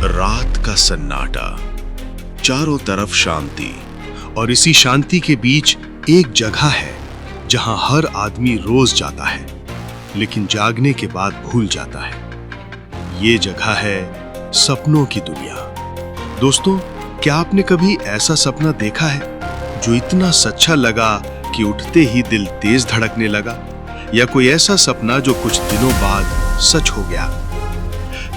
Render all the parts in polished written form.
रात का सन्नाटा, चारों तरफ शांति, और इसी शांति के बीच एक जगह है जहां हर आदमी रोज जाता है लेकिन जागने के बाद भूल जाता है। ये जगह है सपनों की दुनिया। दोस्तों, क्या आपने कभी ऐसा सपना देखा है जो इतना सच्चा लगा कि उठते ही दिल तेज धड़कने लगा, या कोई ऐसा सपना जो कुछ दिनों बाद सच हो गया?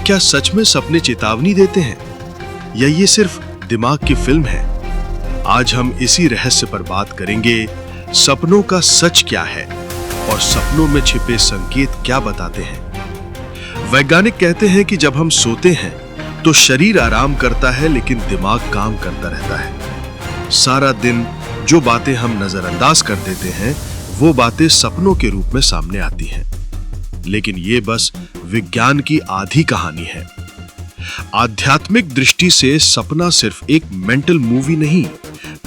क्या सच में सपने चेतावनी देते हैं या ये सिर्फ दिमाग की फिल्म है? आज हम इसी रहस्य पर बात करेंगे। सपनों का सच क्या है और सपनों में छिपे संकेत क्या बताते हैं। वैज्ञानिक कहते हैं कि जब हम सोते हैं तो शरीर आराम करता है लेकिन दिमाग काम करता रहता है। सारा दिन जो बातें हम नजरअंदाज कर देते हैं वो बातें सपनों के रूप में सामने आती हैं। लेकिन ये बस विज्ञान की आधी कहानी है। आध्यात्मिक दृष्टि से सपना सिर्फ एक मेंटल मूवी नहीं,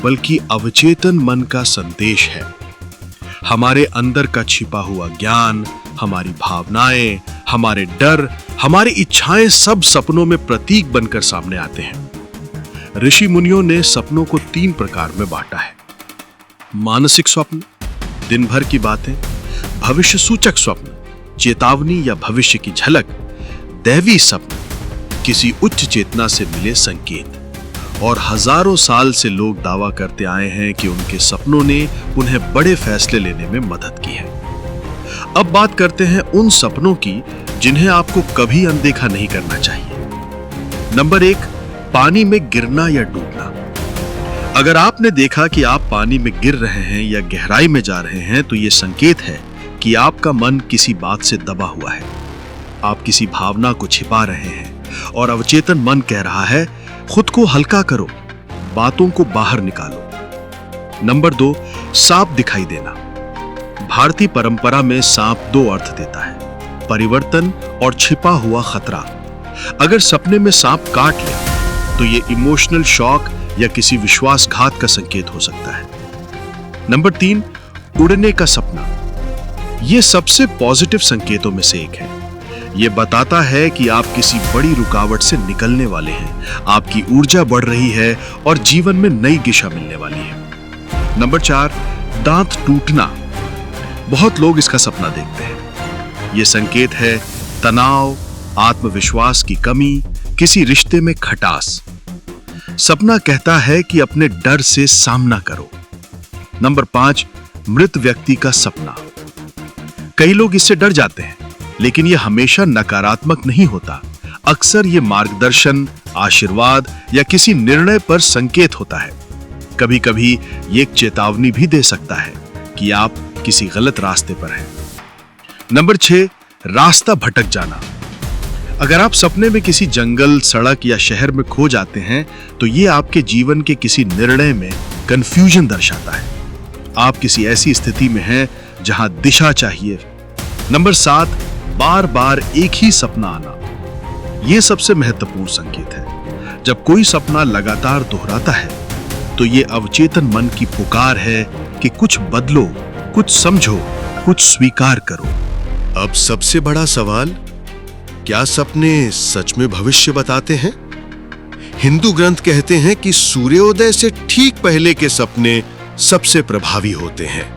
बल्कि अवचेतन मन का संदेश है। हमारे अंदर का छिपा हुआ ज्ञान, हमारी भावनाएं, हमारे डर, हमारी इच्छाएं सब सपनों में प्रतीक बनकर सामने आते हैं। ऋषि मुनियों ने सपनों को 3 प्रकार में बांटा है। मानसिक स्वप्न, दिन भर की बातें; भविष्य सूचक स्वप्न, चेतावनी या भविष्य की झलक; दैवी स्वप्न, किसी उच्च चेतना से मिले संकेत। और हजारों साल से लोग दावा करते आए हैं कि उनके सपनों ने उन्हें बड़े फैसले लेने में मदद की है। अब बात करते हैं उन सपनों की जिन्हें आपको कभी अनदेखा नहीं करना चाहिए। नंबर 1, पानी में गिरना या डूबना। अगर आपने देखा कि आप पानी में गिर रहे हैं या गहराई में जा रहे हैं तो यह संकेत है कि आपका मन किसी बात से दबा हुआ है। आप किसी भावना को छिपा रहे हैं और अवचेतन मन कह रहा है, खुद को हल्का करो, बातों को बाहर निकालो। नंबर 2, सांप दिखाई देना। भारतीय परंपरा में सांप 2 अर्थ देता है, परिवर्तन और छिपा हुआ खतरा। अगर सपने में सांप काट ले तो यह इमोशनल शॉक या किसी विश्वासघात का संकेत हो सकता है। नंबर 3, उड़ने का सपना। यह सबसे पॉजिटिव संकेतों में से एक है। यह बताता है कि आप किसी बड़ी रुकावट से निकलने वाले हैं, आपकी ऊर्जा बढ़ रही है और जीवन में नई दिशा मिलने वाली है। नंबर 4, दांत टूटना। बहुत लोग इसका सपना देखते हैं। यह संकेत है तनाव, आत्मविश्वास की कमी, किसी रिश्ते में खटास। सपना कहता है कि अपने डर से सामना करो। नंबर 5, मृत व्यक्ति का सपना। कई लोग इससे डर जाते हैं, लेकिन यह हमेशा नकारात्मक नहीं होता। अक्सर यह मार्गदर्शन, आशीर्वाद या किसी निर्णय पर संकेत होता है। कभी-कभी यह एक चेतावनी भी दे सकता है कि आप किसी गलत रास्ते पर हैं। नंबर 6, रास्ता भटक जाना। अगर आप सपने में किसी जंगल, सड़क या शहर में खो जाते हैं तो यह आपके जीवन के किसी निर्णय में कंफ्यूजन दर्शाता है। आप किसी ऐसी स्थिति में हैं जहां दिशा चाहिए। नंबर 7, बार बार एक ही सपना आना। यह सबसे महत्वपूर्ण संकेत है। जब कोई सपना लगातार दोहराता है तो यह अवचेतन मन की पुकार है कि कुछ बदलो, कुछ समझो, कुछ स्वीकार करो। अब सबसे बड़ा सवाल, क्या सपने सच में भविष्य बताते हैं? हिंदू ग्रंथ कहते हैं कि सूर्योदय से ठीक पहले के सपने सबसे प्रभावी होते हैं।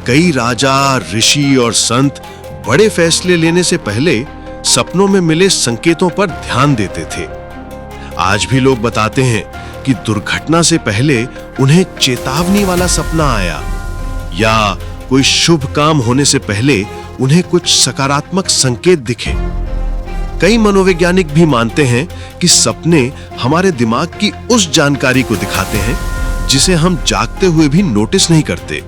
कई राजा, ऋषि और संत बड़े फैसले लेने से पहले सपनों में मिले संकेतों पर ध्यान देते थे। आज भी लोग बताते हैं कि दुर्घटना से पहले उन्हें चेतावनी वाला सपना आया, या कोई शुभ काम होने से पहले उन्हें कुछ सकारात्मक संकेत दिखे। कई मनोवैज्ञानिक भी मानते हैं कि सपने हमारे दिमाग की उस जानकारी को दिखाते हैं जिसे हम जागते हुए भी नोटिस नहीं करते।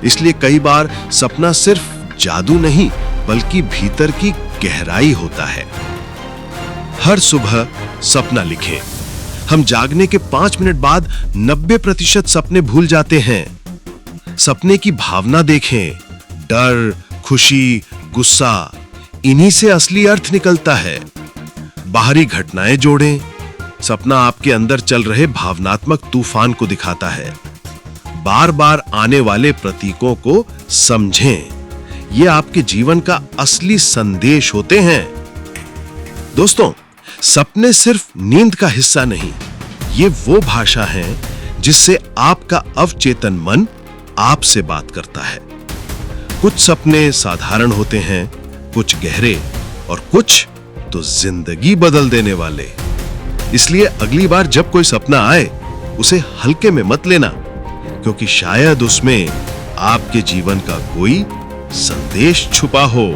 इसलिए कई बार सपना सिर्फ जादू नहीं, बल्कि भीतर की गहराई होता है। हर सुबह सपना लिखें। हम जागने के 5 मिनट बाद 90% सपने भूल जाते हैं। सपने की भावना देखें, डर, खुशी, गुस्सा, इन्हीं से असली अर्थ निकलता है। बाहरी घटनाएं जोड़ें। सपना आपके अंदर चल रहे भावनात्मक तूफान को दिखाता है। बार बार आने वाले प्रतीकों को समझें। ये आपके जीवन का असली संदेश होते हैं। दोस्तों, सपने सिर्फ नींद का हिस्सा नहीं, ये वो भाषा है जिससे आपका अवचेतन मन आपसे बात करता है। कुछ सपने साधारण होते हैं, कुछ गहरे और कुछ तो जिंदगी बदल देने वाले। इसलिए अगली बार जब कोई सपना आए उसे हल्के में मत लेना, क्योंकि शायद उसमें आपके जीवन का कोई संदेश छुपा हो।